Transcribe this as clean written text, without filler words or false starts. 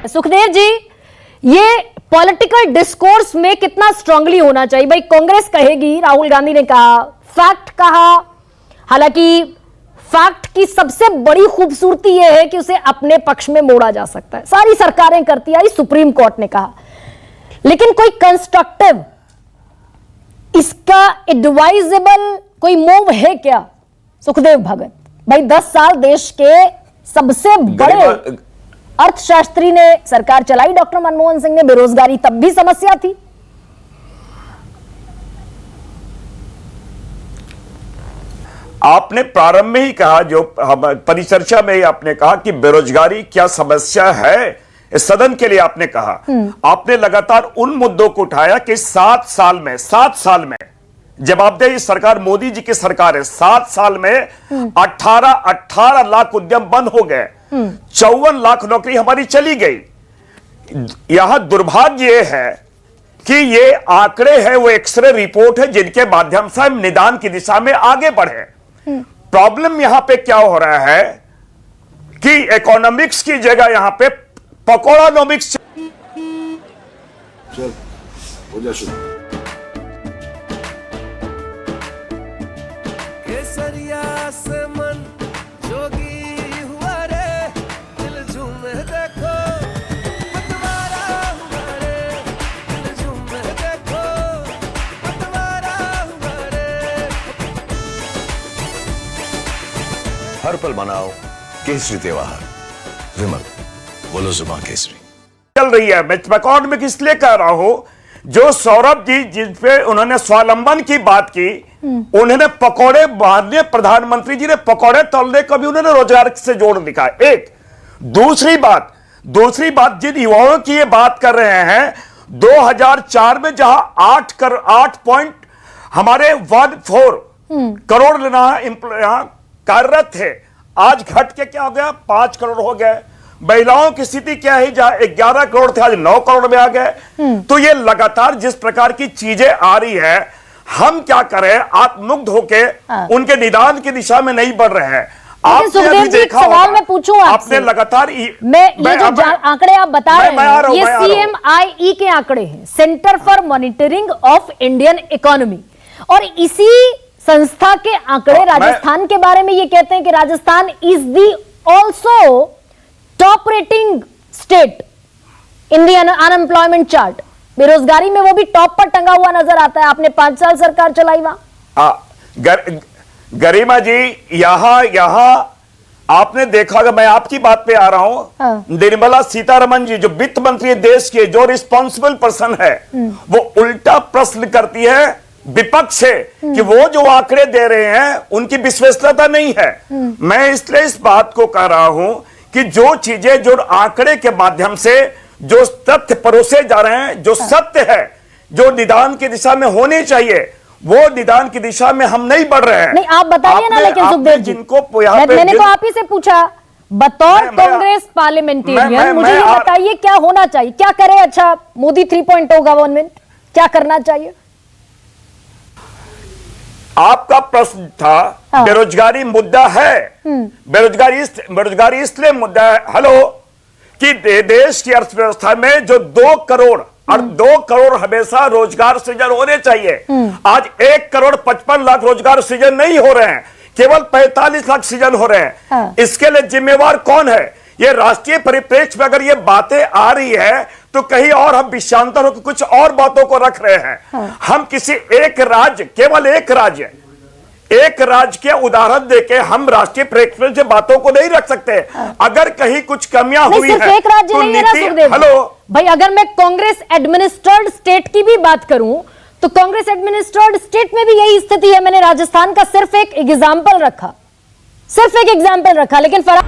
सुखदेव जी, ये political discourse में कितना स्ट्रांगली होना चाहिए? भाई कांग्रेस कहेगी, राहुल गांधी ने कहा, फैक्ट कहा। हालांकि फैक्ट की सबसे बड़ी खूबसूरती यह है कि उसे अपने पक्ष में मोड़ा जा सकता है। सारी सरकारें करती आई, सुप्रीम कोर्ट ने कहा, लेकिन कोई कंस्ट्रक्टिव इसका एडवाइजेबल कोई मूव है क्या? सुखदेव भगत भाई, 10 साल देश के सबसे बड़े अर्थशास्त्री ने सरकार चलाई, डॉक्टर मनमोहन सिंह ने, बेरोजगारी तब भी समस्या थी। आपने प्रारंभ में ही कहा, जो परिचर्चा में ही आपने कहा कि बेरोजगारी क्या समस्या है, इस सदन के लिए आपने कहा। आपने लगातार उन मुद्दों को उठाया कि 7 साल में जवाबदेही सरकार, मोदी जी की सरकार है, 7 साल में 18 लाख उद्यम बंद हो गए, 54 लाख नौकरी हमारी चली गई। यहां दुर्भाग्य यह है कि ये आंकड़े हैं, वो एक्सरे रिपोर्ट है जिनके माध्यम से हम निदान की दिशा में आगे बढ़े। प्रॉब्लम यहां पे क्या हो रहा है कि इकोनॉमिक्स की जगह यहां पे पकौड़ानॉमिक्स। चल हो जा शुरू। केसरिया से मन जोगी हुआ रे, दिल झूमे देखो पतवारा हुआ रे, दिल झूमे देखो पतवारा हुआ रे। हर पल मनाओ केसरी त्योहार। विमल बोलो जुबान केसरी चल रही है। मैं इकोनॉमिक इसलिए कह रहा हूं, जो सौरभ जी जिस पे उन्होंने स्वावलंबन की बात की, उन्होंने पकौड़े माननीय प्रधानमंत्री जी ने पकौड़े तलने को भी उन्होंने रोजगार से जोड़ दिखा। एक दूसरी बात जिन युवाओं की ये बात कर रहे हैं, 2004 में जहां 8 पॉइंट हमारे 14 करोड़ यहां कार्यरत थे, आज घट के क्या हो गया, 5 करोड़ हो गए। महिलाओं की स्थिति क्या है, जहां 11 करोड़ थे आज 9 करोड़ में आ गए। तो ये लगातार जिस प्रकार की चीजें आ रही है, हम क्या करें, आत्ममुग्ध होके उनके निदान की दिशा में नहीं बढ़ रहे हैं। आपने अभी देखा सवाल मैं पूछूं आपने लगातार ये जो आंकड़े आप बता रहे हैं, ये CMIE के आंकड़े हैं, centre for monitoring of Indian economy, और इसी संस्था के आंकड़े राजस्थान के बारे में ये कहते हैं कि Rajasthan is the also top rating state in the unemployment chart. बेरोजगारी में वो भी टॉप पर टंगा हुआ नजर आता है। आपने 5 साल सरकार चलाई वहां। गरिमा जी, यहां आपने देखा, मैं आपकी बात पे आ रहा हूं, निर्मला सीतारमण जी जो वित्त मंत्री देश के, जो रिस्पॉन्सिबल पर्सन है, वो उल्टा प्रश्न करती है विपक्ष से कि वो जो आंकड़े दे रहे हैं उनकी विश्वसनीयता नहीं है। मैं इसलिए इस बात को कह रहा हूं कि जो चीजें, जो आंकड़े के माध्यम से जो तथ्य परोसे जा रहे हैं, जो सत्य है, जो निदान की दिशा में होनी चाहिए, वो निदान की दिशा में हम नहीं बढ़ रहे हैं। नहीं, आप बताइए ना। लेकिन सुखदेव जी, मैंने तो आप ही से पूछा, बतौर कांग्रेस पार्लियामेंटेरियन मुझे ये बताइए क्या होना चाहिए, क्या करे? अच्छा, मोदी 3.0 गवर्नमेंट क्या करना चाहिए? आपका प्रश्न था बेरोजगारी मुद्दा है, बेरोजगारी इसलिए मुद्दा है, हेलो, कि देश की अर्थव्यवस्था में जो 2 करोड़ और 2 करोड़ हमेशा रोजगार सृजन होने चाहिए। आज 1 करोड़ 55 लाख रोजगार सृजन नहीं हो रहे हैं, केवल 45 लाख सृजन हो रहे हैं। इसके लिए जिम्मेवार कौन है? ये राष्ट्रीय परिप्रेक्ष्य में अगर ये बातें आ रही है तो कहीं और हम विषयांतर होकर कुछ और बातों को रख रहे हैं। हम किसी एक राज्य, केवल एक राज्य के उदाहरण देके हम राष्ट्रीय प्रेक्षण से बातों को नहीं रख सकते। अगर कहीं कुछ कमियां हुई हैं, एक राज्य तो नहीं है ना सुखदेव। हेलो भाई, अगर मैं कांग्रेस एडमिनिस्ट्रेड स्टेट की भी बात करूं तो कांग्रेस एडमिनिस्ट्रेड स्टेट में भी यही स्थिति है। मैंने राजस्थान का सिर्फ एक एग्जाम्पल रखा, लेकिन फर्क